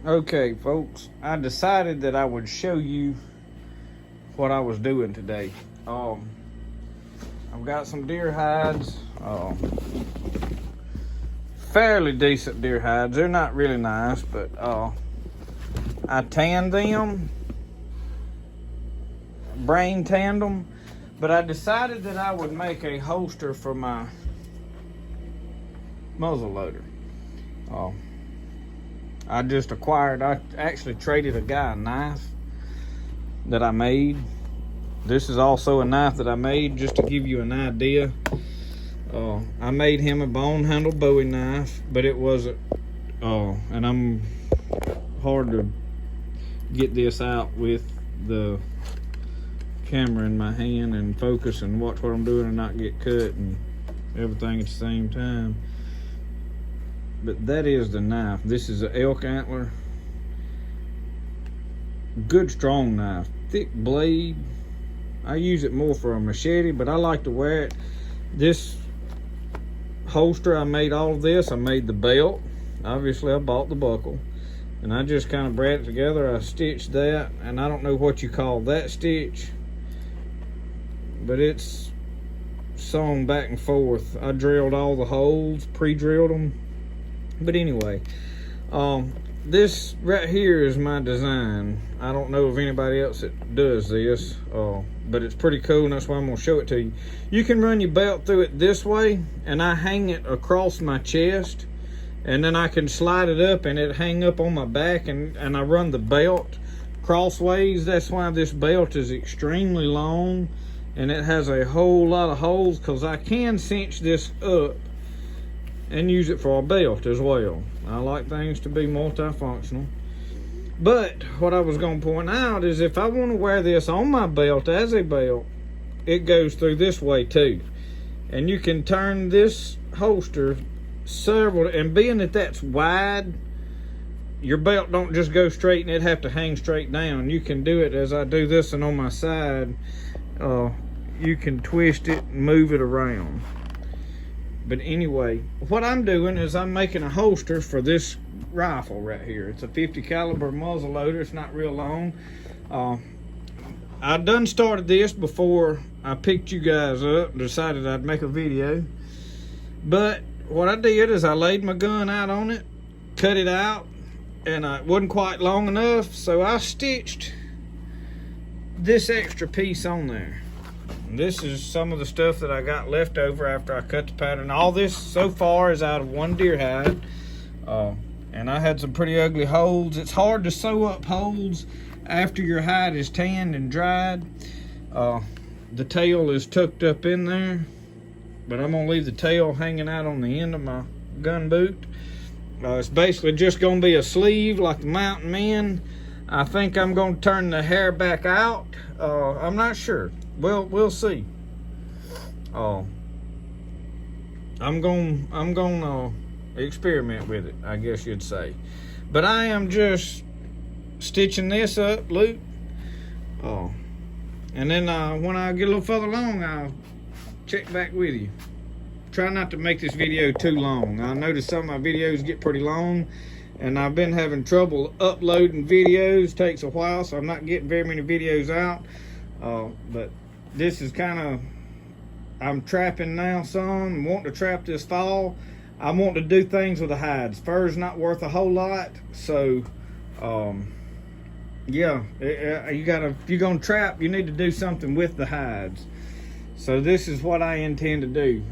Okay, folks, I decided that I would show you what I was doing today. I've got some deer hides, fairly decent deer hides. They're not really nice, but I tanned them, brain tanned them, but I decided that I would make a holster for my muzzleloader. I actually traded a guy a knife that I made. This is also a knife that I made just to give you an idea. I made him a bone handle Bowie knife, but it wasn't, and I'm hard to get this out with the camera in my hand and focus and watch what I'm doing and not get cut and everything at the same time. But that is the knife. This is an elk antler. Good strong knife. Thick blade. I use it more for a machete, but I like to wear it. This holster, I made all of this. I made the belt. Obviously, I bought the buckle. And I just kind of brought it together. I stitched that. And I don't know what you call that stitch, but it's sewn back and forth. I drilled all the holes, pre-drilled them. But anyway, this right here is my design. I don't know of anybody else that does this, but it's pretty cool, and that's why I'm gonna show it to you. You can run your belt through it this way, and I hang it across my chest, and then I can slide it up and it hang up on my back, and I run the belt crossways. That's why this belt is extremely long, and it has a whole lot of holes, because I can cinch this up and use it for a belt as well. I like things to be multifunctional. But what I was going to point out is if I want to wear this on my belt as a belt, it goes through this way too. And you can turn this holster several, and being that that's wide, your belt don't just go straight and it have to hang straight down. You can do it as I do this, and on my side, you can twist it and move it around. But anyway, what I'm doing is I'm making a holster for this rifle right here. It's a 50 caliber muzzle loader. It's not real long. I done started this before I picked you guys up, decided I'd make a video. But what I did is I laid my gun out on it, cut it out, and it wasn't quite long enough, so I stitched this extra piece on there. This is some of the stuff that I got left over after I cut the pattern. All this so far is out of one deer hide. And I had some pretty ugly holes. It's hard to sew up holes after your hide is tanned and dried. The tail is tucked up in there, but I'm gonna leave the tail hanging out on the end of my gun boot. It's basically just gonna be a sleeve like the mountain men. I think I'm gonna turn the hair back out. I'm not sure. Well, we'll see. I'm gonna experiment with it, I guess you'd say. But I am just stitching this up, Luke. And then when I get a little further along, I'll check back with you. Try not to make this video too long. I noticed some of my videos get pretty long, and I've been having trouble uploading videos. Takes a while, so I'm not getting very many videos out. But this is kind of, I'm trapping now some, wanting to trap this fall. I want to do things with the hides. Fur's not worth a whole lot, so yeah, if you're gonna trap, you need to do something with the hides. So this is what I intend to do.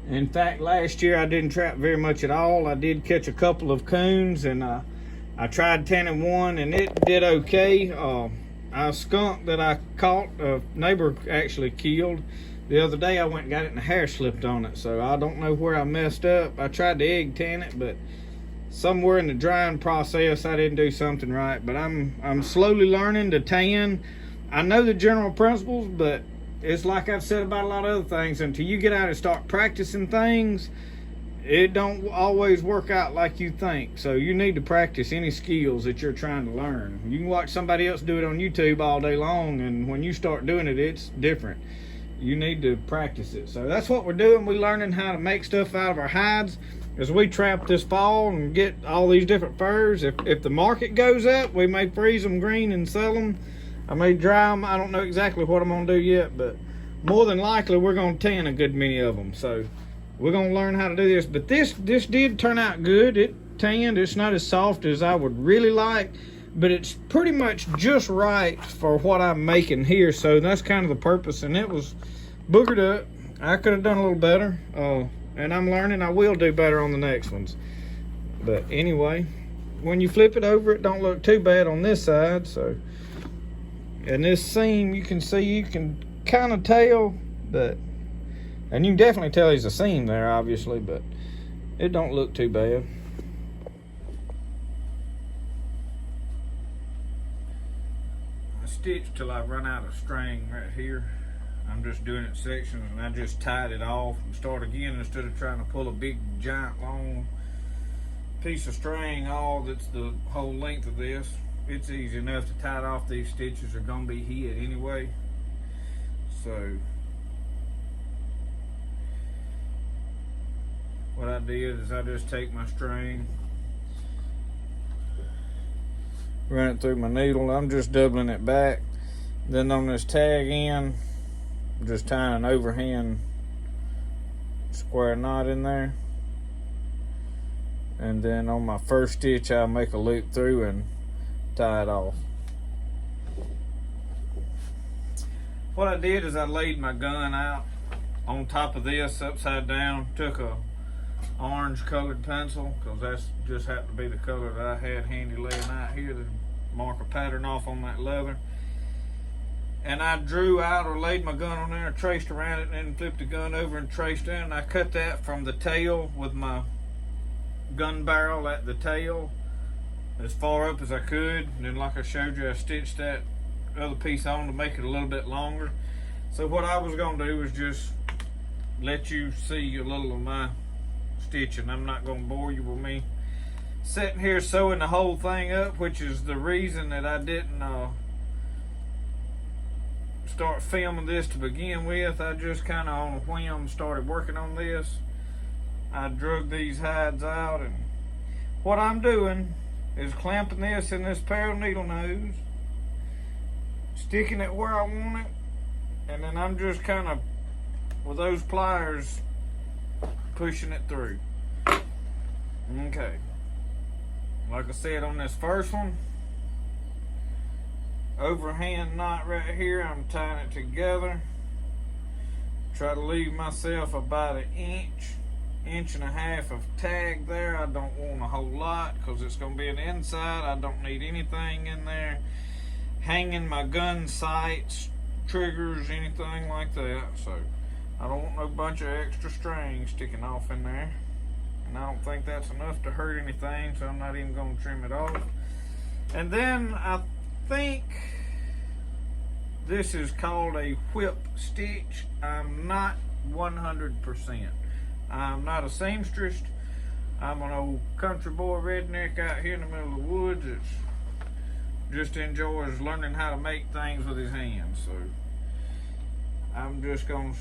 In fact, last year I didn't trap very much at all. I did catch a couple of coons, and I tried tanning one, and it did okay. A skunk that I caught, a neighbor actually killed. The other day I went and got it and the hair slipped on it, so I don't know where I messed up. I tried to egg tan it, but somewhere in the drying process I didn't do something right. But I'm slowly learning to tan. I know the general principles, but it's like I've said about a lot of other things, until you get out and start practicing things, it don't always work out like you think. So you need to practice any skills that you're trying to learn. You can watch somebody else do it on YouTube all day long, and when you start doing it, it's different. You need to practice it. So that's what we're doing. We're learning how to make stuff out of our hides. as we trap this fall and get all these different furs, if the market goes up, we may freeze them green and sell them. I may dry them. I don't know exactly what I'm gonna do yet, but more than likely we're gonna tan a good many of them. So we're gonna learn how to do this. But this did turn out good. It tanned. It's not as soft as I would really like, but it's pretty much just right for what I'm making here. So that's kind of the purpose. And it was boogered up. I could have done a little better, and I'm learning. I will do better on the next ones. But anyway, when you flip it over, it don't look too bad on this side. So, and this seam, you can see, you can kind of tell, and you can definitely tell there's a seam there, obviously, but it don't look too bad. I stitched till I run out of string right here. I'm just doing it sections, and I just tied it off and start again instead of trying to pull a big giant long piece of string all that's the whole length of this. It's easy enough to tie it off. These stitches are gonna be hid anyway. So what I did is I just take my string, run it through my needle. I'm just doubling it back. Then on this tag end, I'm just tying an overhand square knot in there. And then on my first stitch, I'll make a loop through and tie it off. What I did is I laid my gun out on top of this upside down, took a orange colored pencil, because that's just happened to be the color that I had handy laying out here to mark a pattern off on that leather. And I drew out or laid my gun on there, traced around it, and then flipped the gun over and traced in. And I cut that from the tail with my gun barrel at the tail as far up as I could. And then, like I showed you, I stitched that other piece on to make it a little bit longer. So what I was gonna do was just let you see a little of my stitching. I'm not gonna bore you with me sitting here sewing the whole thing up, which is the reason that I didn't start filming this to begin with. I just kind of on a whim started working on this. I drug these hides out, and what I'm doing is clamping this in this pair of needle nose, sticking it where I want it, and then I'm just kind of with those pliers pushing it through. Okay, like I said, on this first one, overhand knot right here, I'm tying it together. Try to leave myself about an inch and a half of tag there. I don't want a whole lot because it's going to be an inside. I don't need anything in there hanging my gun sights, triggers, anything like that. So I don't want no bunch of extra string sticking off in there, and I don't think that's enough to hurt anything, so I'm not even going to trim it off. And then I think this is called a whip stitch. I'm not 100%. I'm not a seamstress. I'm an old country boy redneck out here in the middle of the woods that just enjoys learning how to make things with his hands. So I'm just going to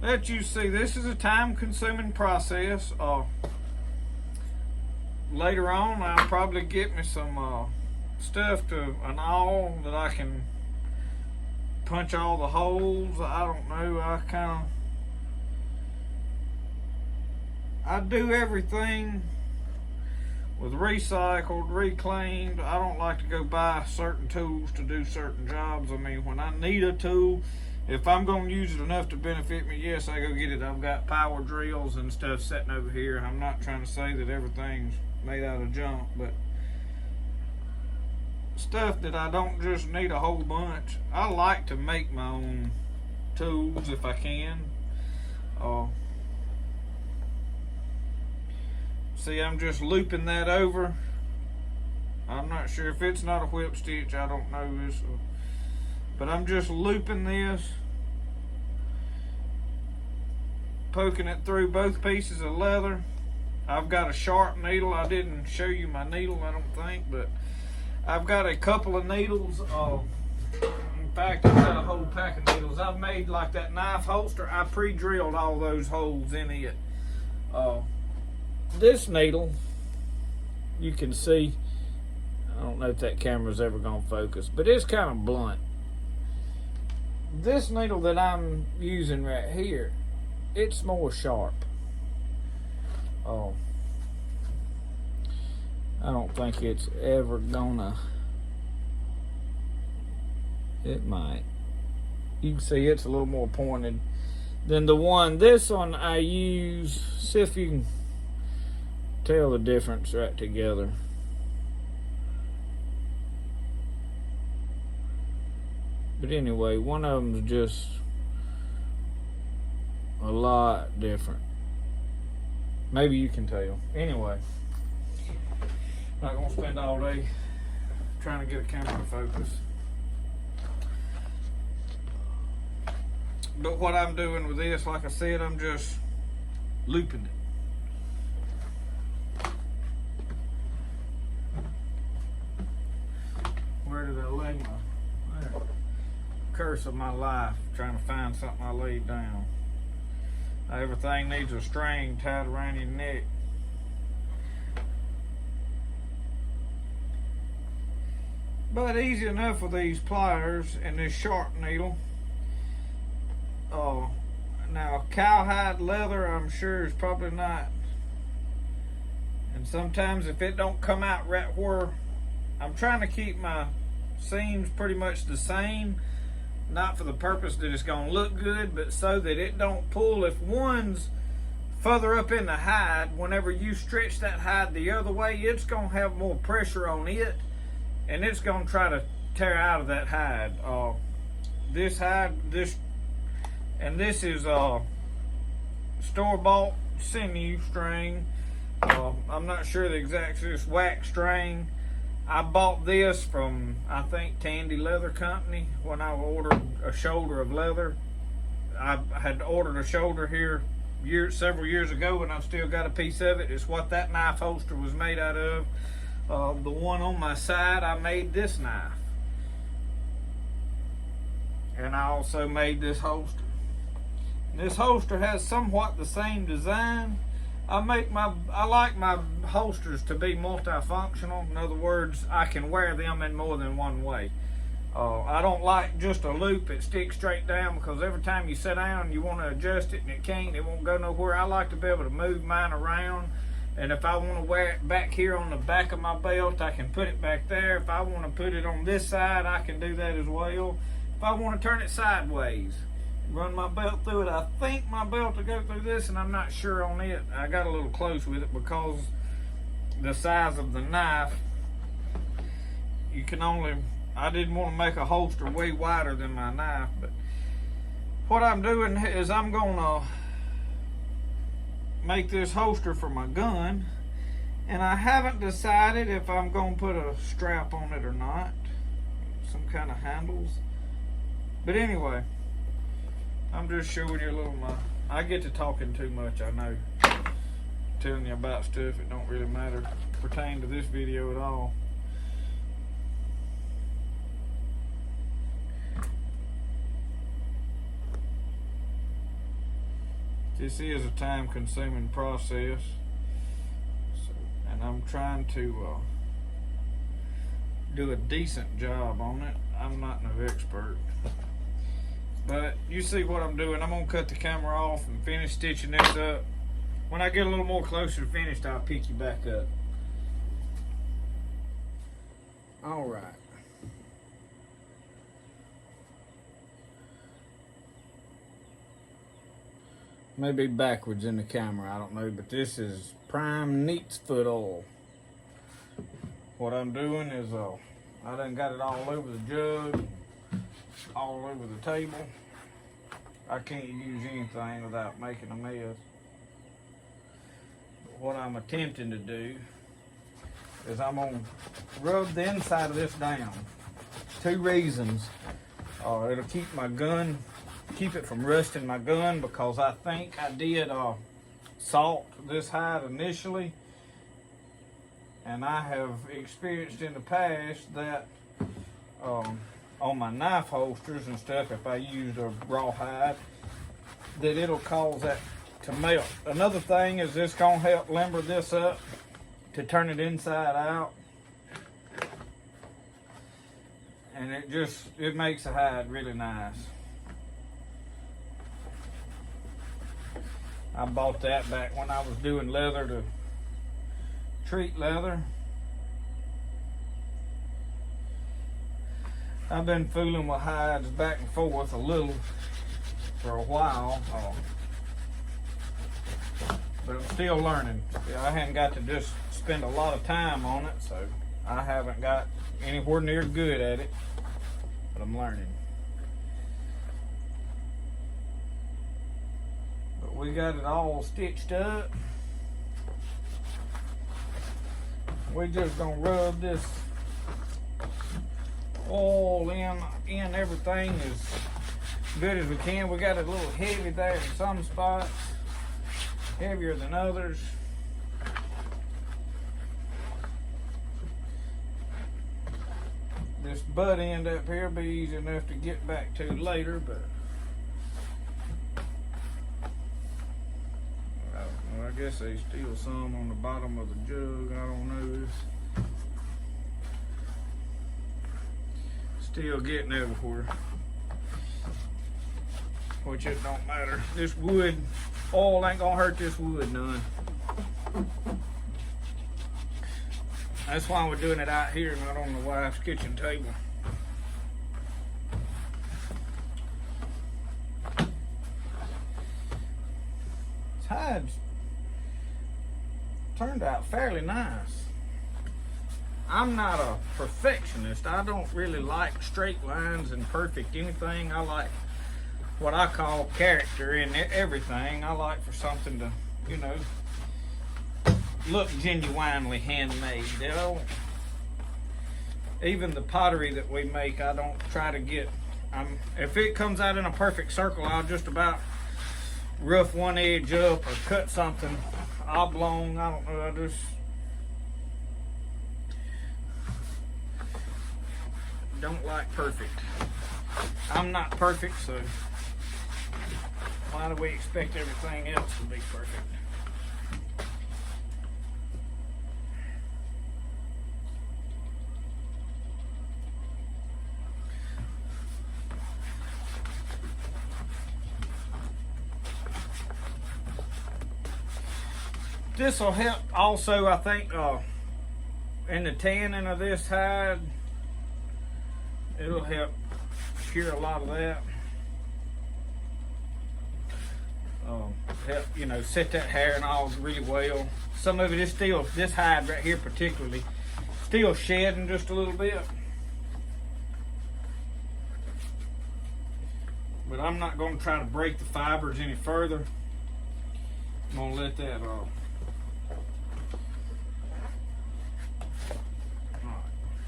let you see. This is a time-consuming process. Later on, I'll probably get me some stuff to an awl that I can punch all the holes. I don't know. I do everything with recycled, reclaimed. I don't like to go buy certain tools to do certain jobs. I mean, when I need a tool, if I'm going to use it enough to benefit me, yes, I go get it. I've got power drills and stuff sitting over here. I'm not trying to say that everything's made out of junk, but stuff that I don't just need a whole bunch. I like to make my own tools if I can. See, I'm just looping that over. I'm not sure if it's not a whip stitch. I don't know this, but I'm just looping this, poking it through both pieces of leather. I've got a sharp needle. I didn't show you my needle, I don't think, but I've got a couple of needles. In fact, I've got a whole pack of needles. I've made like that knife holster. I pre-drilled all those holes in it This needle, you can see, I don't know if that camera's ever gonna focus, but it's kind of blunt. This needle that I'm using right here, it's more sharp. I don't think it's ever gonna, it might. You can see it's a little more pointed than the one, this one I use, see if you can tell the difference right together. But anyway, one of them's just a lot different. Maybe you can tell. Anyway, not gonna spend all day trying to get a camera to focus. But what I'm doing with this, like I said, I'm just looping it. Where did I lay my curse of my life, trying to find something I laid down. Everything needs a string tied around your neck. But easy enough with these pliers and this sharp needle. Now cowhide leather, I'm sure is probably not. And sometimes if it don't come out right where, I'm trying to keep my seams pretty much the same. Not for the purpose that it's gonna look good, but so that it don't pull. If one's further up in the hide, whenever you stretch that hide the other way, it's gonna have more pressure on it, and it's gonna try to tear out of that hide. This hide, this is store-bought sinew string. I'm not sure the exact, this wax string. I bought this from, I think, Tandy Leather Company when I ordered a shoulder of leather. I had ordered a shoulder here several years ago, and I've still got a piece of it. It's what that knife holster was made out of. The one on my side, I made this knife. And I also made this holster. And this holster has somewhat the same design. I like my holsters to be multifunctional. In other words, I can wear them in more than one way. I don't like just a loop that sticks straight down, because every time you sit down you want to adjust it and it can't, it won't go nowhere. I like to be able to move mine around, and if I want to wear it back here on the back of my belt, I can put it back there. If I want to put it on this side, I can do that as well. If I want to turn it sideways, run my belt through it. I think my belt will go through this, and I'm not sure on it. I got a little close with it because the size of the knife, you can only, I didn't want to make a holster way wider than my knife. But what I'm doing is I'm gonna make this holster for my gun, and I haven't decided if I'm gonna put a strap on it or not, some kind of handles. But anyway, I'm just showing you a little, I get to talking too much, I know. Telling you about stuff that don't really matter, pertain to this video at all. This is a time-consuming process, and I'm trying to do a decent job on it. I'm not no expert. But you see what I'm doing. I'm gonna cut the camera off and finish stitching this up. When I get a little more closer to finished, I'll pick you back up. All right. Maybe backwards in the camera, I don't know, but this is prime neat's foot oil. What I'm doing is, I done got it all over the jug, all over the table. I can't use anything without making a mess. But what I'm attempting to do is I'm gonna rub the inside of this down. 2 reasons. It'll keep my gun, keep it from rusting my gun, because I think I did salt this hide initially, and I have experienced in the past that on my knife holsters and stuff, if I used a raw hide, that it'll cause that to melt. Another thing is this gonna help limber this up to turn it inside out. And it makes the hide really nice. I bought that back when I was doing leather to treat leather. I've been fooling with hides back and forth a little for a while, but I'm still learning. I haven't got to just spend a lot of time on it, so I haven't got anywhere near good at it, but I'm learning. But we got it all stitched up. We're just gonna rub this oil in everything as good as we can. We got it a little heavy there in some spots, heavier than others. This butt end up here will be easy enough to get back to later, but well, I guess there's still some on the bottom of the jug. I don't know. Still getting everywhere, which it don't matter. This wood, oil ain't gonna hurt this wood none. That's why we're doing it out here, not on the wife's kitchen table. This hide's turned out fairly nice. I'm not a perfectionist. I don't really like straight lines and perfect anything. I like what I call character in everything. I like for something to, you know, look genuinely handmade. You know, even the pottery that we make, I don't try to get. If it comes out in a perfect circle, I'll just about rough one edge up or cut something oblong. I don't know. I just don't like perfect. I'm not perfect, so why do we expect everything else to be perfect? This will help also, I think, in the tanning of this hide. It'll help cure a lot of that. Help, you know, set that hair and all really well. Some of it is still, this hide right here particularly, still shedding just a little bit. But I'm not going to try to break the fibers any further. I'm going to let that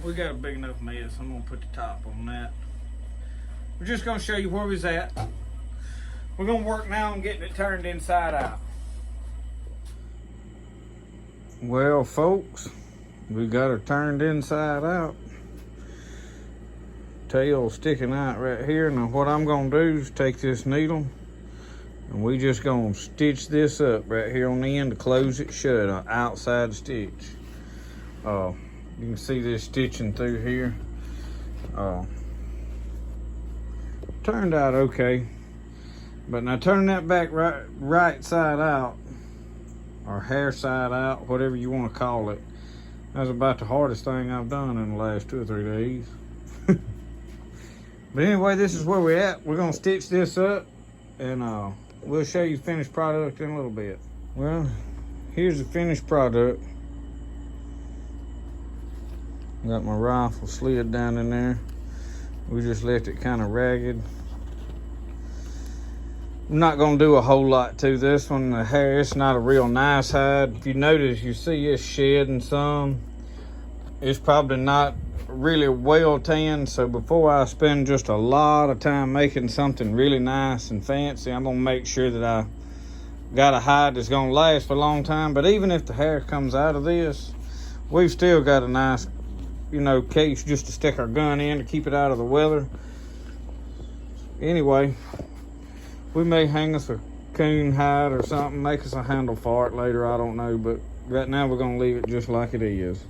we got a big enough mess. I'm gonna put the top on that. We're just gonna show you where we's at. We're gonna work now on getting it turned inside out. Well, folks, we got her turned inside out. Tail sticking out right here. Now what I'm gonna do is take this needle and we just gonna stitch this up right here on the end to close it shut, an outside stitch. You can see this stitching through here. Turned out okay. But now turn that back right side out, or hair side out, whatever you want to call it. That's about the hardest thing I've done in the last 2 or 3 days. But anyway, this is where we're at. We're gonna stitch this up and we'll show you the finished product in a little bit. Well, here's the finished product. Got my rifle slid down in there. We just left it kind of ragged. I'm not gonna do a whole lot to this one. The hair, it's not a real nice hide. If you notice, you see it's shedding some. It's probably not really well tanned, so before I spend just a lot of time making something really nice and fancy, I'm gonna make sure that I got a hide that's gonna last for a long time. But even if the hair comes out of this, we've still got a nice, you know, case just to stick our gun in to keep it out of the weather. Anyway, we may hang us a coon hide or something, make us a handle for it later, I don't know, but right now we're gonna leave it just like it is.